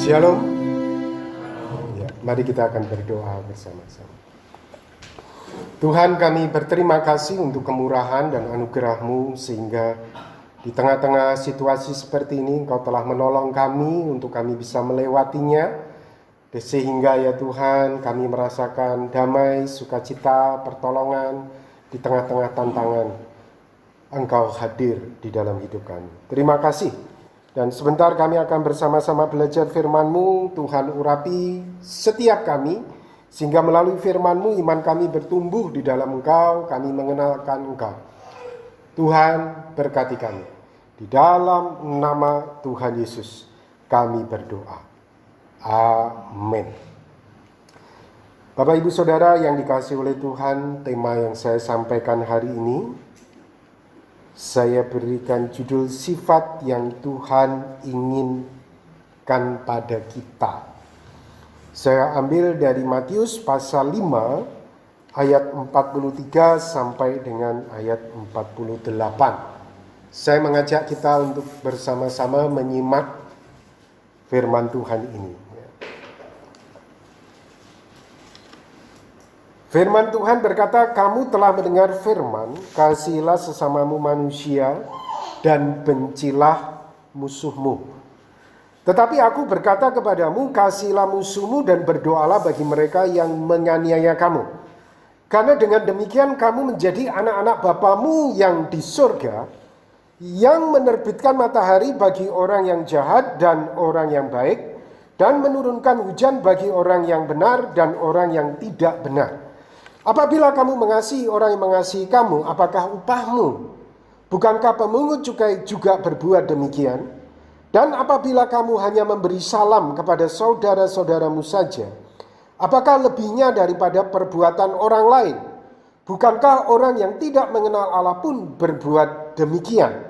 Shalom. Ya, mari kita akan berdoa bersama-sama. Tuhan, kami berterima kasih untuk kemurahan dan anugerah-Mu sehingga di tengah-tengah situasi seperti ini Engkau telah menolong kami untuk kami bisa melewatinya, sehingga ya Tuhan kami merasakan damai, sukacita, pertolongan di tengah-tengah tantangan. Engkau hadir di dalam hidup kami. Terima kasih. Dan sebentar kami akan bersama-sama belajar firman-Mu. Tuhan urapi setiap kami, sehingga melalui firman-Mu iman kami bertumbuh di dalam Engkau, kami mengenalkan Engkau. Tuhan berkati kami. Di dalam nama Tuhan Yesus kami berdoa. Amin. Bapak Ibu Saudara yang dikasihi oleh Tuhan, tema yang saya sampaikan hari ini saya berikan judul sifat yang Tuhan inginkan pada kita. Saya ambil dari Matius pasal 5 ayat 43 sampai dengan ayat 48. Saya mengajak kita untuk bersama-sama menyimak firman Tuhan ini. Firman Tuhan berkata, kamu telah mendengar firman, kasihilah sesamamu manusia dan bencilah musuhmu. Tetapi aku berkata kepadamu, kasihilah musuhmu dan berdoalah bagi mereka yang menganiaya kamu. Karena dengan demikian kamu menjadi anak-anak Bapamu yang di surga, yang menerbitkan matahari bagi orang yang jahat dan orang yang baik, dan menurunkan hujan bagi orang yang benar dan orang yang tidak benar. Apabila kamu mengasihi orang yang mengasihi kamu, apakah upahmu? Bukankah pemungut cukai juga berbuat demikian? Dan apabila kamu hanya memberi salam kepada saudara-saudaramu saja, apakah lebihnya daripada perbuatan orang lain? Bukankah orang yang tidak mengenal Allah pun berbuat demikian?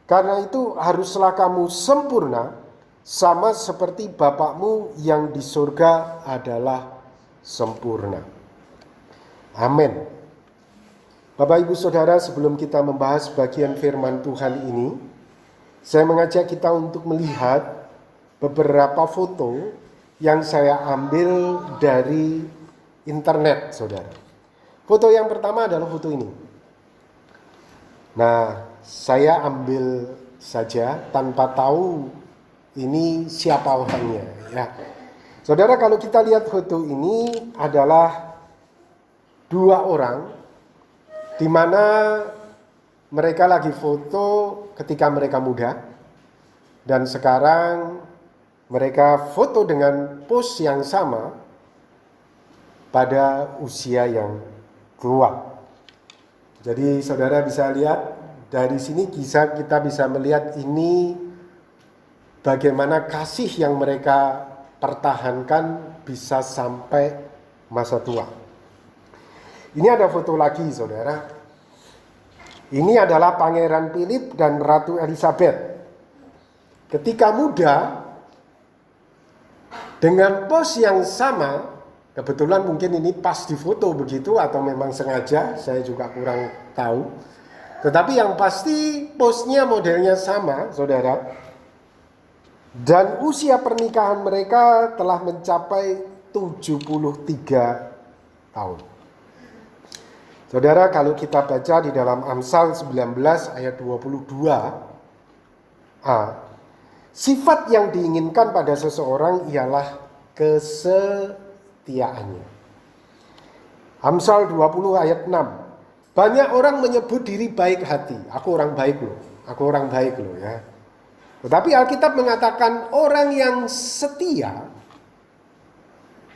Karena itu haruslah kamu sempurna, sama seperti Bapakmu yang di surga adalah sempurna. Amin. Bapak Ibu Saudara, sebelum kita membahas bagian firman Tuhan ini, saya mengajak kita untuk melihat beberapa foto yang saya ambil dari internet, Saudara. Foto yang pertama adalah foto ini. Nah, saya ambil saja tanpa tahu ini siapa orangnya, ya. Saudara, kalau kita lihat foto ini adalah dua orang di mana mereka lagi foto ketika mereka muda dan sekarang mereka foto dengan pose yang sama pada usia yang tua. Jadi saudara bisa lihat dari sini kita bisa melihat ini bagaimana kasih yang mereka pertahankan bisa sampai masa tua. Ini ada foto lagi, saudara. Ini adalah Pangeran Philip dan Ratu Elizabeth. Ketika muda, dengan pose yang sama, kebetulan mungkin ini pas di foto begitu atau memang sengaja, saya juga kurang tahu. Tetapi yang pasti pose-nya modelnya sama, saudara. Dan usia pernikahan mereka telah mencapai 73 tahun. Saudara, kalau kita baca di dalam Amsal 19 ayat 22a, sifat yang diinginkan pada seseorang ialah kesetiaannya. Amsal 20 ayat 6, banyak orang menyebut diri baik hati. Aku orang baik loh, ya. Tetapi Alkitab mengatakan orang yang setia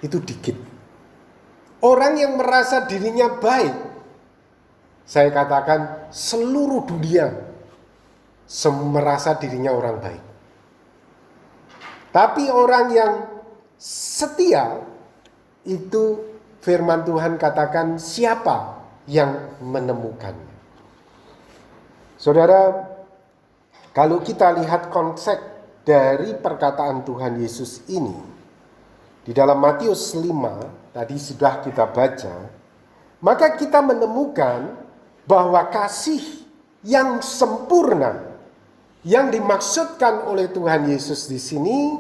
itu dikit. Orang yang merasa dirinya baik, saya katakan seluruh dunia merasa dirinya orang baik. Tapi orang yang setia itu firman Tuhan katakan siapa yang menemukannya. Saudara, kalau kita lihat konsep dari perkataan Tuhan Yesus ini di dalam Matius 5 tadi sudah kita baca, maka kita menemukan bahwa kasih yang sempurna yang dimaksudkan oleh Tuhan Yesus di sini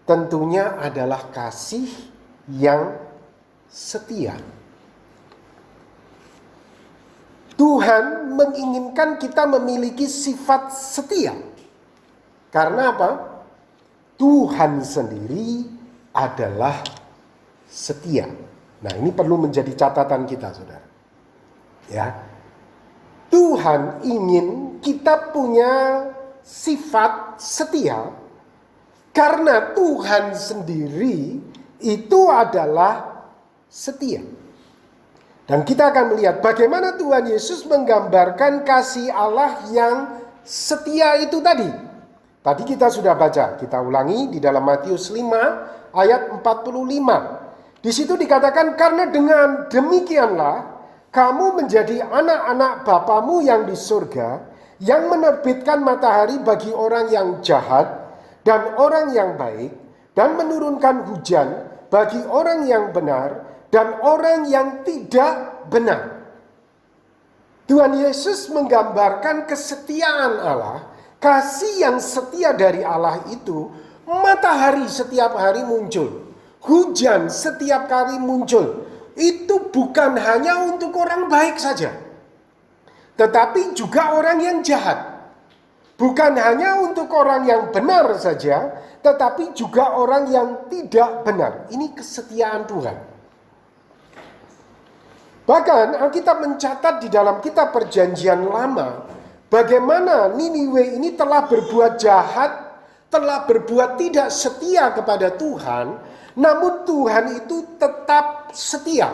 tentunya adalah kasih yang setia. Tuhan menginginkan kita memiliki sifat setia. Karena apa? Tuhan sendiri adalah setia. Nah, ini perlu menjadi catatan kita, saudara. Ya, Tuhan ingin kita punya sifat setia karena Tuhan sendiri itu adalah setia. Dan kita akan melihat bagaimana Tuhan Yesus menggambarkan kasih Allah yang setia itu tadi. Tadi kita sudah baca, kita ulangi di dalam Matius 5 ayat 45. Di situ dikatakan, karena dengan demikianlah kamu menjadi anak-anak Bapamu yang di surga, yang menerbitkan matahari bagi orang yang jahat dan orang yang baik, dan menurunkan hujan bagi orang yang benar dan orang yang tidak benar. Tuhan Yesus menggambarkan kesetiaan Allah, kasih yang setia dari Allah itu. Matahari setiap hari muncul, hujan setiap hari muncul. Itu bukan hanya untuk orang baik saja, tetapi juga orang yang jahat. Bukan hanya untuk orang yang benar saja, tetapi juga orang yang tidak benar. Ini kesetiaan Tuhan. Bahkan Alkitab mencatat di dalam kitab Perjanjian Lama, bagaimana Niniwe ini telah berbuat jahat, telah berbuat tidak setia kepada Tuhan, namun Tuhan itu tetap setia.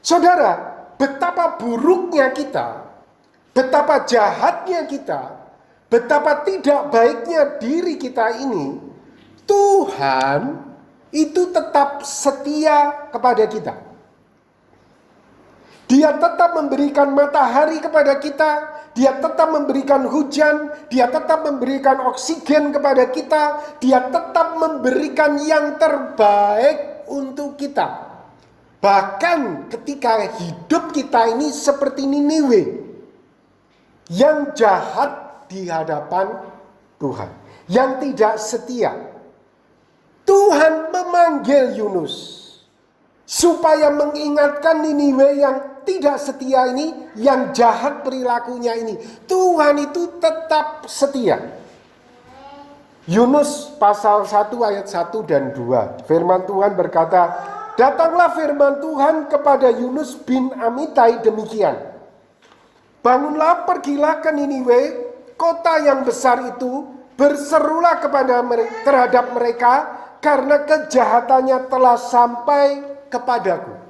Saudara, betapa buruknya kita, betapa jahatnya kita, betapa tidak baiknya diri kita ini, Tuhan itu tetap setia kepada kita. Dia tetap memberikan matahari kepada kita, dia tetap memberikan hujan, dia tetap memberikan oksigen kepada kita, dia tetap memberikan yang terbaik untuk kita. Bahkan ketika hidup kita ini seperti Niniwe, yang jahat di hadapan Tuhan, yang tidak setia. Tuhan memanggil Yunus supaya mengingatkan Niniwe yang tidak setia ini, yang jahat perilakunya ini. Tuhan itu tetap setia. Yunus pasal 1 ayat 1 dan 2. Firman Tuhan berkata, datanglah firman Tuhan kepada Yunus bin Amitai demikian. Bangunlah, pergilah ke Niniwe, kota yang besar itu, berserulah terhadap mereka, karena kejahatannya telah sampai kepadaku.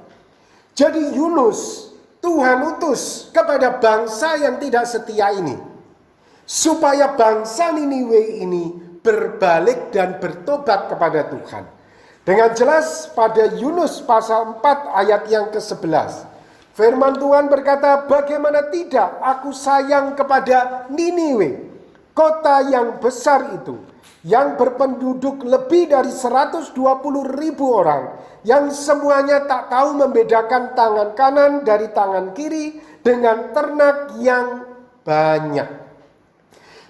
Jadi Yunus, Tuhan utus kepada bangsa yang tidak setia ini, supaya bangsa Niniwe ini berbalik dan bertobat kepada Tuhan. Dengan jelas pada Yunus pasal 4 ayat yang ke-11. Firman Tuhan berkata, bagaimana tidak aku sayang kepada Niniwe, kota yang besar itu, yang berpenduduk lebih dari 120.000 orang, yang semuanya tak tahu membedakan tangan kanan dari tangan kiri, dengan ternak yang banyak.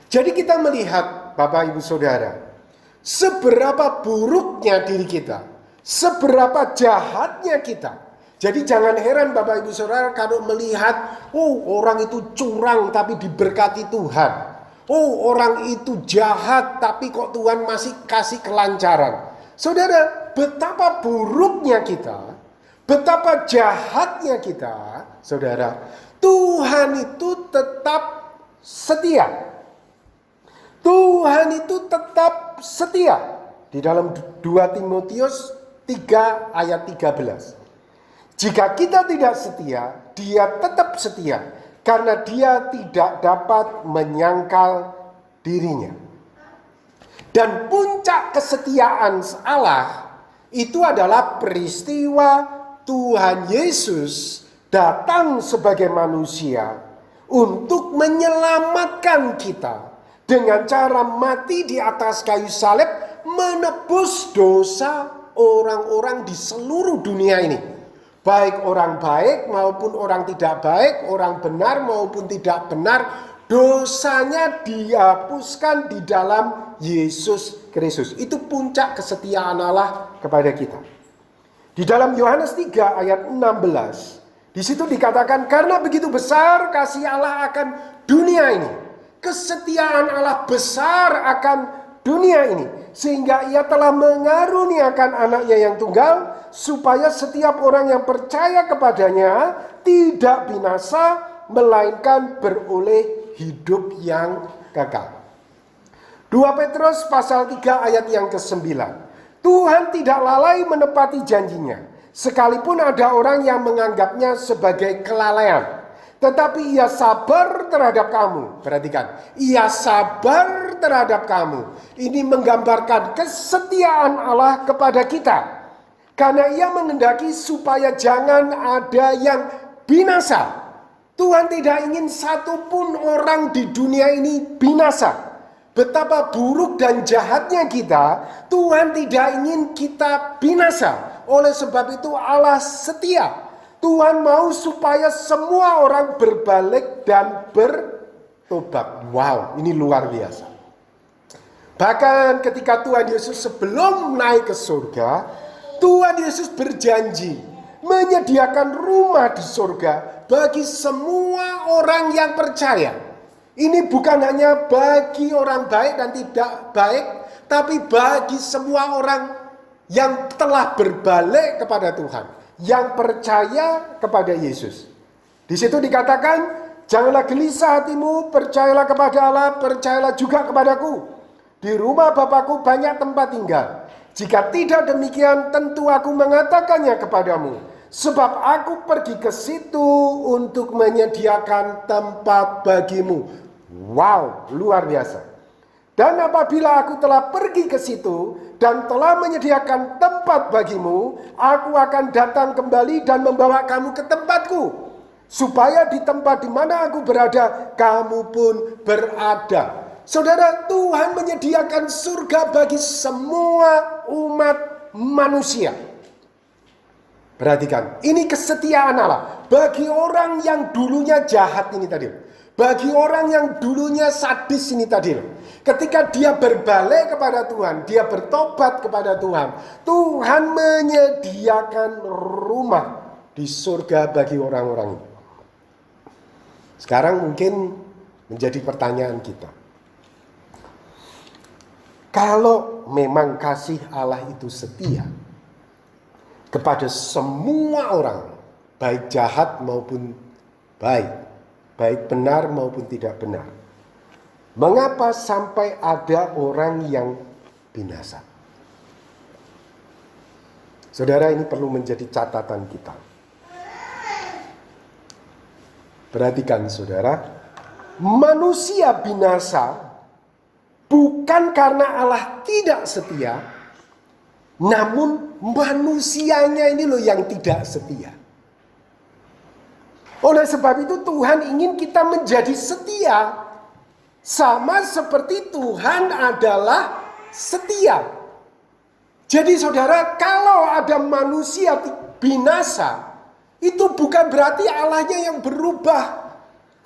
Jadi kita melihat, Bapak Ibu Saudara, seberapa buruknya diri kita, seberapa jahatnya kita. Jadi jangan heran Bapak Ibu Saudara kalau melihat, orang itu curang tapi diberkati Tuhan. Orang itu jahat tapi kok Tuhan masih kasih kelancaran. Saudara, betapa buruknya kita, betapa jahatnya kita, saudara. Tuhan itu tetap setia. Tuhan itu tetap setia. Di dalam 2 Timotius 3 ayat 13. Jika kita tidak setia, dia tetap setia. Karena dia tidak dapat menyangkal dirinya. Dan puncak kesetiaan Allah itu adalah peristiwa Tuhan Yesus datang sebagai manusia untuk menyelamatkan kita dengan cara mati di atas kayu salib, menebus dosa orang-orang di seluruh dunia ini. Baik orang baik maupun orang tidak baik, orang benar maupun tidak benar, Dosanya dihapuskan di dalam Yesus Kristus. Itu puncak kesetiaan Allah kepada kita. Di dalam Yohanes 3 ayat 16, di situ dikatakan, karena begitu besar kasih Allah akan dunia ini. Kesetiaan Allah besar akan dunia ini, sehingga ia telah mengaruniakan anaknya yang tunggal, supaya setiap orang yang percaya kepadanya tidak binasa, melainkan beroleh hidup yang kekal. 2 Petrus pasal 3 ayat yang ke-9. Tuhan tidak lalai menepati janjinya, sekalipun ada orang yang menganggapnya sebagai kelalaian. Tetapi ia sabar terhadap kamu. Perhatikan, ia sabar terhadap kamu. Ini menggambarkan kesetiaan Allah kepada kita. Karena ia menghendaki supaya jangan ada yang binasa. Tuhan tidak ingin satupun orang di dunia ini binasa. Betapa buruk dan jahatnya kita, Tuhan tidak ingin kita binasa. Oleh sebab itu Allah setia. Tuhan mau supaya semua orang berbalik dan bertobat. Wow, ini luar biasa. Bahkan ketika Tuhan Yesus sebelum naik ke surga, Tuhan Yesus berjanji menyediakan rumah di surga bagi semua orang yang percaya. Ini bukan hanya bagi orang baik dan tidak baik, tapi bagi semua orang yang telah berbalik kepada Tuhan, yang percaya kepada Yesus. Di situ dikatakan, janganlah gelisah hatimu, percayalah kepada Allah, percayalah juga kepadaku. Di rumah Bapakku banyak tempat tinggal. Jika tidak demikian, tentu aku mengatakannya kepadamu. Sebab aku pergi ke situ untuk menyediakan tempat bagimu. Wow, luar biasa. Dan apabila aku telah pergi ke situ dan telah menyediakan tempat bagimu, aku akan datang kembali dan membawa kamu ke tempatku, supaya di tempat di mana aku berada, kamu pun berada. Saudara, Tuhan menyediakan surga bagi semua umat manusia. Perhatikan, ini kesetiaan Allah bagi orang yang dulunya jahat ini tadi. Bagi orang yang dulunya sadis ini tadi. Ketika dia berbalik kepada Tuhan, dia bertobat kepada Tuhan, Tuhan menyediakan rumah di surga bagi orang-orang ini. Sekarang mungkin menjadi pertanyaan kita. Kalau memang kasih Allah itu setia kepada semua orang, baik jahat maupun baik, baik benar maupun tidak benar, mengapa sampai ada orang yang binasa? Saudara, ini perlu menjadi catatan kita. Perhatikan saudara, manusia binasa bukan karena Allah tidak setia, namun manusianya ini loh yang tidak setia. Oleh sebab itu Tuhan ingin kita menjadi setia, sama seperti Tuhan adalah setia. Jadi saudara, kalau ada manusia binasa, itu bukan berarti Allahnya yang berubah.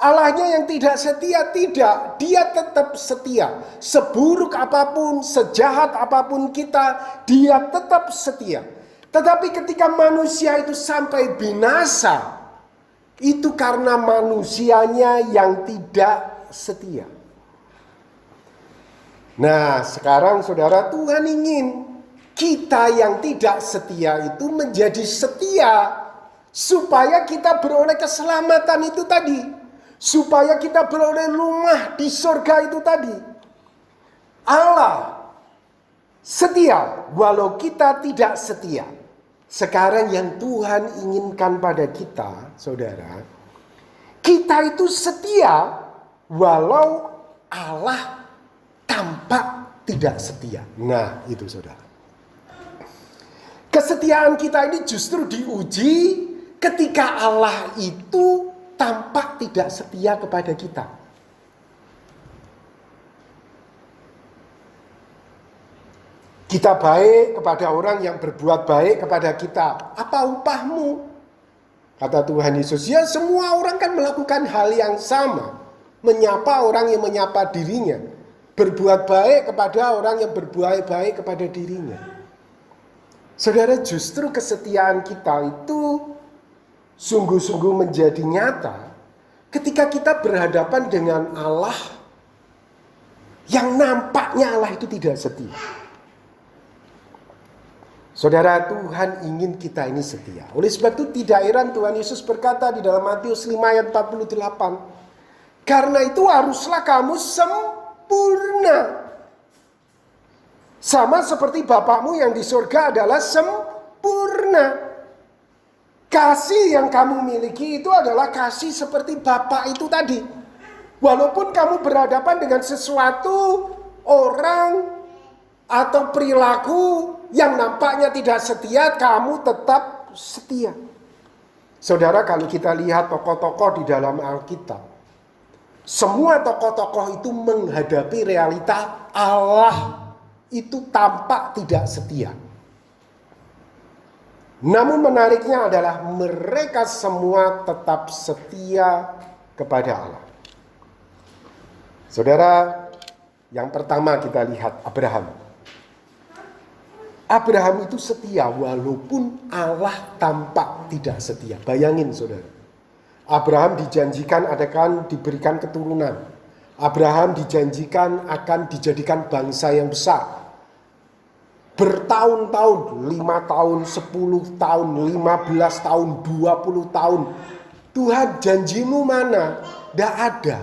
Allahnya yang tidak setia, tidak. Dia tetap setia. Seburuk apapun, sejahat apapun kita, dia tetap setia. Tetapi ketika manusia itu sampai binasa, itu karena manusianya yang tidak setia. Nah, sekarang saudara, Tuhan ingin kita yang tidak setia itu menjadi setia, supaya kita beroleh keselamatan itu tadi. Supaya kita beroleh rumah di surga itu tadi. Allah setia walau kita tidak setia. Sekarang yang Tuhan inginkan pada kita, saudara, kita itu setia walau Allah tampak tidak setia. Nah, itu saudara. Kesetiaan kita ini justru diuji ketika Allah itu tampak tidak setia kepada kita. Kita baik kepada orang yang berbuat baik kepada kita. Apa upahmu? Kata Tuhan Yesus, ya semua orang kan melakukan hal yang sama. menyapa orang yang menyapa dirinya, berbuat baik kepada orang yang berbuat baik kepada dirinya. Saudara, justru kesetiaan kita itu sungguh-sungguh menjadi nyata ketika kita berhadapan dengan Allah yang nampaknya Allah itu tidak setia. Saudara, Tuhan ingin kita ini setia. Oleh sebab itu tidak heran Tuhan Yesus berkata di dalam Matius 5 ayat 48, karena itu haruslah kamu sempurna, sama seperti Bapakmu yang di surga adalah sempurna. Kasih yang kamu miliki itu adalah kasih seperti Bapa itu tadi. Walaupun kamu berhadapan dengan sesuatu, orang, atau perilaku yang nampaknya tidak setia, kamu tetap setia. Saudara, kalau kita lihat tokoh-tokoh di dalam Alkitab, semua tokoh-tokoh itu menghadapi realita Allah itu tampak tidak setia. Namun menariknya adalah mereka semua tetap setia kepada Allah. Saudara, yang pertama kita lihat Abraham. Abraham itu setia walaupun Allah tampak tidak setia. Bayangin saudara. Abraham dijanjikan akan diberikan keturunan. Abraham dijanjikan akan dijadikan bangsa yang besar. Bertahun-tahun, 5 tahun, 10 tahun, 15 tahun, 20 tahun. Tuhan, janjimu mana? Tidak ada.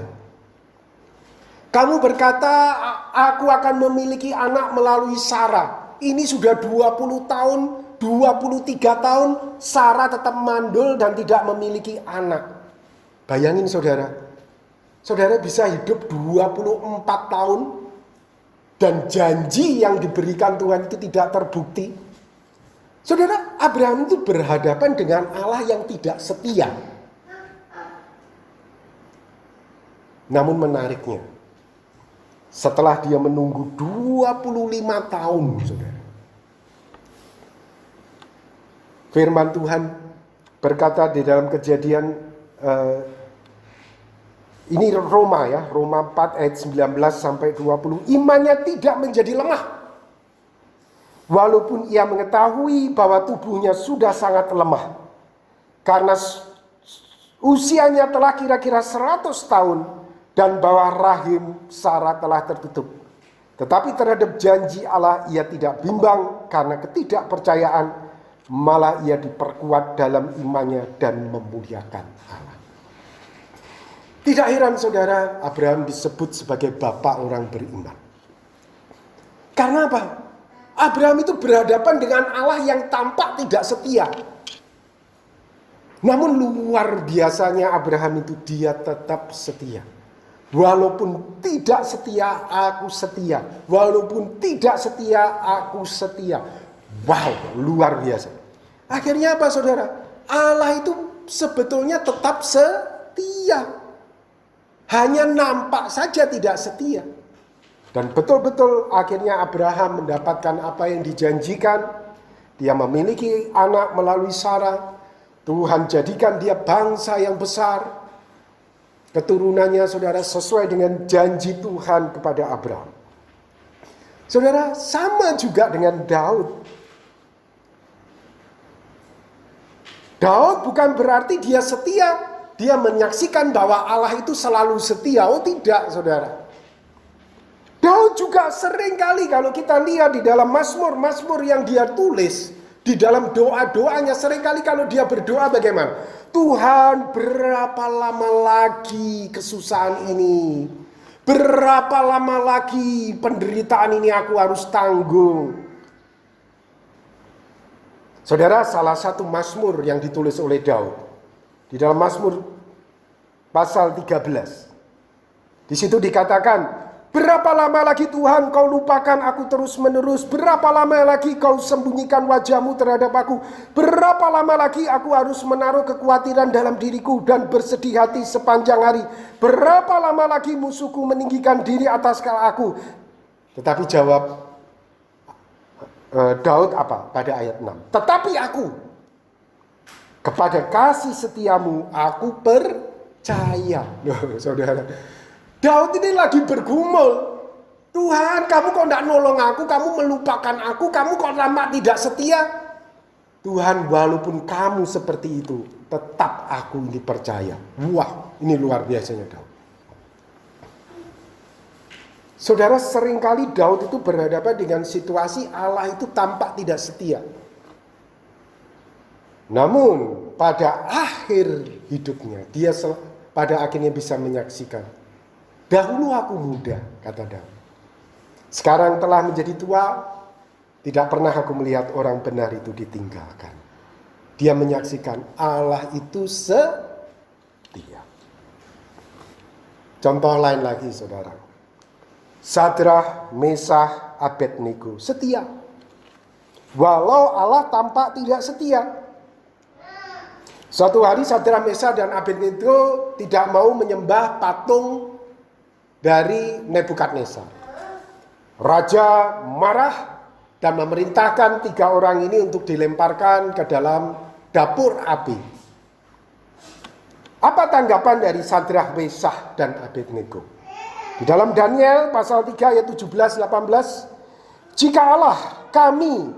Kamu berkata, aku akan memiliki anak melalui Sarah. Ini sudah 20 tahun, 23 tahun, Sarah tetap mandul dan tidak memiliki anak. Bayangin saudara, saudara bisa hidup 24 tahun, dan janji yang diberikan Tuhan itu tidak terbukti. Saudara, Abraham itu berhadapan dengan Allah yang tidak setia. Namun menariknya, setelah dia menunggu 25 tahun, saudara, firman Tuhan berkata di dalam Kejadian, ini Roma ya, Roma 4 ayat 19 sampai 20. Imannya tidak menjadi lemah. Walaupun ia mengetahui bahwa tubuhnya sudah sangat lemah. Karena usianya telah kira-kira 100 tahun. Dan bahwa rahim Sarah telah tertutup. Tetapi terhadap janji Allah ia tidak bimbang karena ketidakpercayaan. Malah ia diperkuat dalam imannya dan memuliakan Allah. Tidak heran saudara, Abraham disebut sebagai bapak orang beriman. Karena apa? Abraham itu berhadapan dengan Allah yang tampak tidak setia. Namun luar biasanya Abraham itu dia tetap setia. Walaupun tidak setia, aku setia. Walaupun tidak setia, aku setia. Wow, luar biasa. Akhirnya apa saudara? Allah itu sebetulnya tetap setia. Hanya nampak saja tidak setia. Dan betul-betul akhirnya Abraham mendapatkan apa yang dijanjikan. Dia memiliki anak melalui Sarah. Tuhan jadikan dia bangsa yang besar. Keturunannya saudara sesuai dengan janji Tuhan kepada Abraham. Saudara, sama juga dengan Daud. Daud bukan berarti dia setia. Dia menyaksikan bahwa Allah itu selalu setia. Oh tidak saudara. Daud juga sering kali kalau kita lihat di dalam Mazmur yang dia tulis. Di dalam doa-doanya sering kali kalau dia berdoa bagaimana? Tuhan, berapa lama lagi kesusahan ini? Berapa lama lagi penderitaan ini aku harus tanggung? Saudara, salah satu Mazmur yang ditulis oleh Daud. Di dalam Mazmur pasal 13. Di situ dikatakan, berapa lama lagi Tuhan kau lupakan aku terus menerus? Berapa lama lagi kau sembunyikan wajahmu terhadap aku? Berapa lama lagi aku harus menaruh kekhawatiran dalam diriku dan bersedih hati sepanjang hari? Berapa lama lagi musuhku meninggikan diri atas aku? Tetapi jawab Daud apa? Pada ayat 6. Tetapi aku, kepada kasih setiamu aku percaya. Saudara, Daud ini lagi bergumul. Tuhan, kamu kok tidak nolong aku, kamu melupakan aku, kamu kok lama tidak setia. Tuhan, walaupun kamu seperti itu, tetap aku ini percaya. Wah, ini luar biasanya Daud. Saudara, seringkali Daud itu berhadapan dengan situasi Allah itu tampak tidak setia. Namun pada akhir hidupnya, dia pada akhirnya bisa menyaksikan. Dahulu aku muda, kata Daud. Sekarang telah menjadi tua, tidak pernah aku melihat orang benar itu ditinggalkan. Dia menyaksikan Allah itu setia. Contoh lain lagi, saudara. Sadrah, Mesah, Abednego setia. Walau Allah tampak tidak setia. Suatu hari Sadrah, Mesah, dan Abednego tidak mau menyembah patung dari Nebukadnezar. Raja marah dan memerintahkan 3 orang ini untuk dilemparkan ke dalam dapur api. Apa tanggapan dari Sadrah, Mesah, dan Abednego? Di dalam Daniel pasal 3 ayat 17-18, jika Allah kami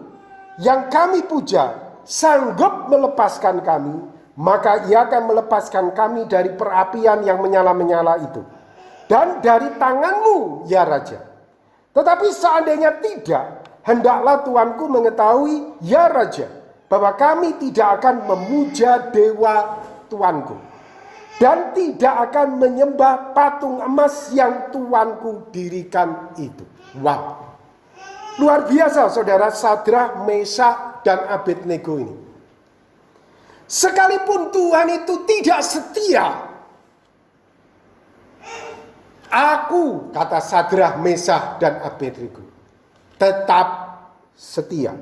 yang kami puja sanggup melepaskan kami, maka ia akan melepaskan kami dari perapian yang menyala-menyala itu dan dari tanganmu, ya Raja. Tetapi seandainya tidak, hendaklah Tuanku mengetahui, ya Raja, bahwa kami tidak akan memuja dewa Tuanku dan tidak akan menyembah patung emas yang Tuanku dirikan itu. Wow, luar biasa saudara, Sadrah, Mesah, dan Abednego ini. Sekalipun Tuhan itu tidak setia, aku, kata Sadrah, Mesah, dan Abednego, tetap setia.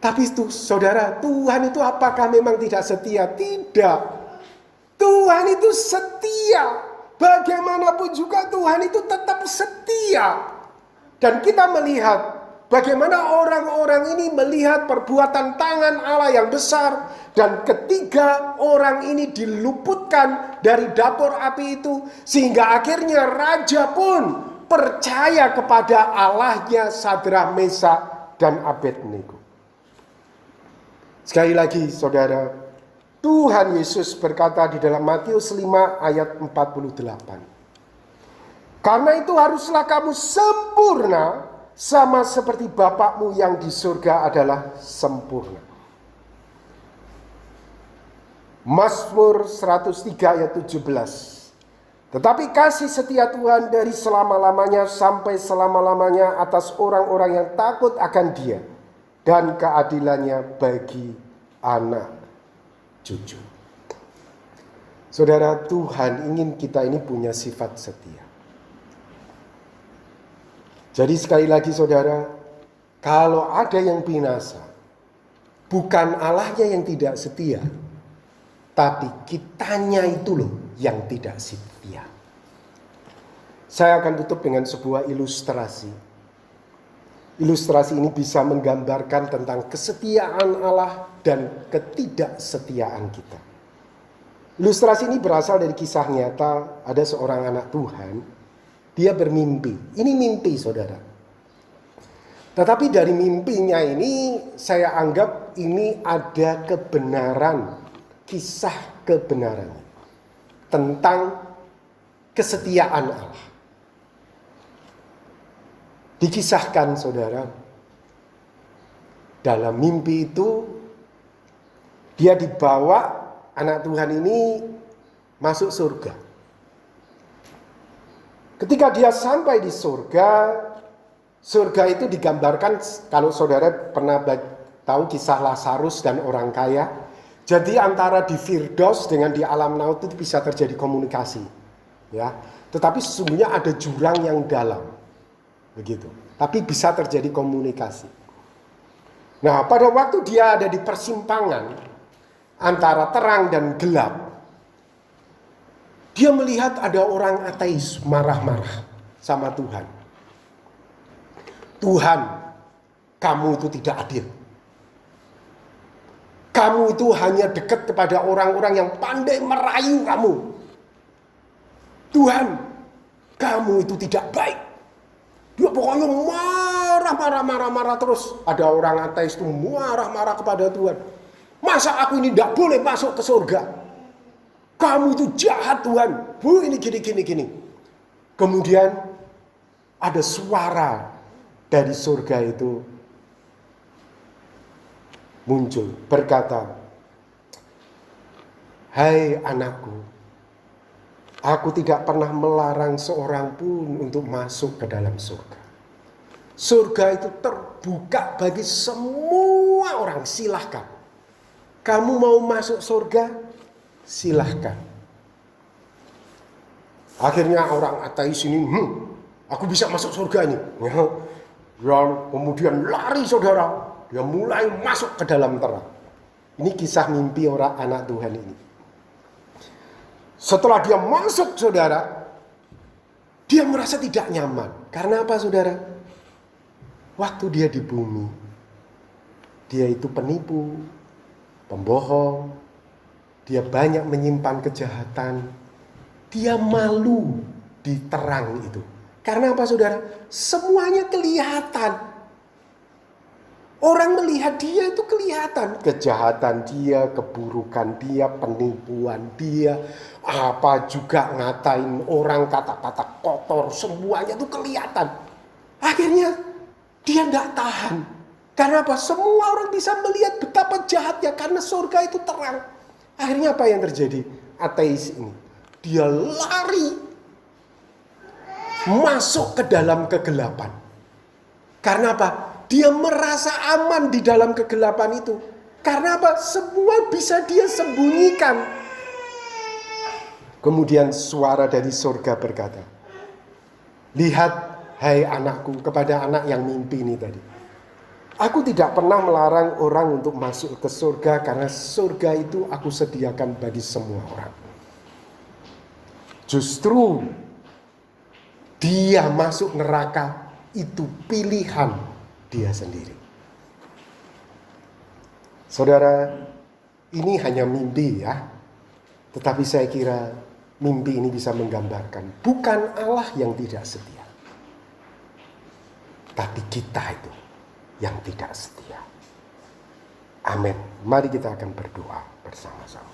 Tapi itu saudara, Tuhan itu apakah memang tidak setia? Tidak. Tuhan itu setia. Bagaimanapun juga Tuhan itu tetap setia. Dan kita melihat bagaimana orang-orang ini melihat perbuatan tangan Allah yang besar. Dan ketiga orang ini diluputkan dari dapur api itu. Sehingga akhirnya raja pun percaya kepada Allahnya Sadrah, Mesah, dan Abednego. Sekali lagi saudara, Tuhan Yesus berkata di dalam Matius 5 ayat 48. Karena itu haruslah kamu sempurna sama seperti Bapakmu yang di surga adalah sempurna. Mazmur 103 ayat 17. Tetapi kasih setia Tuhan dari selama-lamanya sampai selama-lamanya atas orang-orang yang takut akan Dia, dan keadilannya bagi anak cucu. Saudara, Tuhan ingin kita ini punya sifat setia. Jadi sekali lagi saudara, kalau ada yang binasa, bukan Allahnya yang tidak setia, tapi kitanya itu loh yang tidak setia. Saya akan tutup dengan sebuah ilustrasi. Ilustrasi ini bisa menggambarkan tentang kesetiaan Allah dan ketidaksetiaan kita. Ilustrasi ini berasal dari kisah nyata. Ada seorang anak Tuhan, dia bermimpi. Ini mimpi saudara. Tetapi dari mimpinya ini saya anggap ini ada kebenaran, kisah kebenaran tentang kesetiaan Allah. Dikisahkan saudara, dalam mimpi itu dia dibawa, anak Tuhan ini masuk surga. Ketika dia sampai di surga, surga itu digambarkan, kalau saudara pernah tahu kisah Lazarus dan orang kaya, jadi antara di Firdaus dengan di alam maut itu bisa terjadi komunikasi, ya. Tetapi sesungguhnya ada jurang yang dalam. Begitu. Tapi bisa terjadi komunikasi. Nah, pada waktu dia ada di persimpangan antara terang dan gelap, dia melihat ada orang ateis marah-marah sama Tuhan. Tuhan, kamu itu tidak adil. Kamu itu hanya dekat kepada orang-orang yang pandai merayu kamu. Tuhan, kamu itu tidak baik. Dia pokoknya marah terus. Ada orang ateis itu marah kepada Tuhan. Masa aku ini tidak boleh masuk ke surga? Kamu itu jahat Tuhan. Ini gini. Kemudian ada suara dari surga itu muncul berkata, "Hai anakku, aku tidak pernah melarang seorang pun untuk masuk ke dalam surga. Surga itu terbuka bagi semua orang, silahkan. Kamu mau masuk surga? Silahkan." Akhirnya orang ateis ini, aku bisa masuk surga ini. Dan kemudian lari saudara. Dia mulai masuk ke dalam terang. Ini kisah mimpi orang anak Tuhan ini. Setelah dia masuk saudara, dia merasa tidak nyaman. Karena apa saudara? Waktu dia di bumi, dia itu penipu, pembohong, dia banyak menyimpan kejahatan, dia malu di terang itu. Karena apa saudara? Semuanya kelihatan. Orang melihat dia itu kelihatan. Kejahatan dia, keburukan dia, penipuan dia, apa juga ngatain orang, kata-kata kotor, semuanya itu kelihatan. Akhirnya dia tidak tahan. Karena apa? Semua orang bisa melihat betapa jahatnya karena surga itu terang. Akhirnya apa yang terjadi? Ateis ini, dia lari masuk ke dalam kegelapan. Karena apa? Dia merasa aman di dalam kegelapan itu. Karena apa? Semua bisa dia sembunyikan. Kemudian suara dari surga berkata, "Lihat, hai anakku," kepada anak yang mimpi ini tadi. "Aku tidak pernah melarang orang untuk masuk ke surga karena surga itu aku sediakan bagi semua orang. Justru dia masuk neraka itu pilihan dia sendiri." Saudara, ini hanya mimpi ya. Tetapi saya kira mimpi ini bisa menggambarkan bukan Allah yang tidak setia, tapi kita itu yang tidak setia. Amin. Mari kita akan berdoa bersama-sama.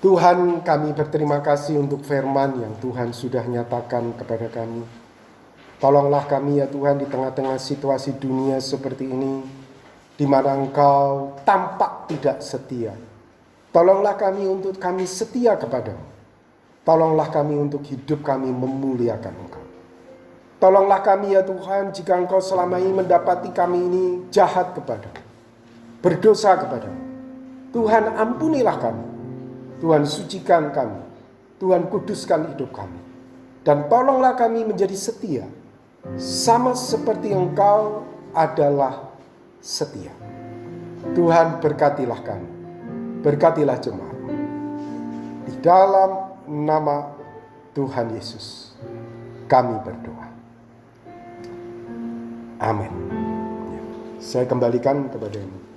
Tuhan, kami berterima kasih untuk firman yang Tuhan sudah nyatakan kepada kami. Tolonglah kami ya Tuhan di tengah-tengah situasi dunia seperti ini, di mana Engkau tampak tidak setia. Tolonglah kami untuk kami setia kepadamu. Tolonglah kami untuk hidup kami memuliakan Engkau. Tolonglah kami ya Tuhan jika Engkau selama ini mendapati kami ini jahat kepadamu, berdosa kepadamu. Tuhan ampunilah kami. Tuhan sucikan kami. Tuhan kuduskan hidup kami. Dan tolonglah kami menjadi setia. Sama seperti Engkau adalah setia. Tuhan berkatilah kami. Berkatilah jemaat. Di dalam nama Tuhan Yesus kami berdoa. Amin. Saya kembalikan kepada-Mu.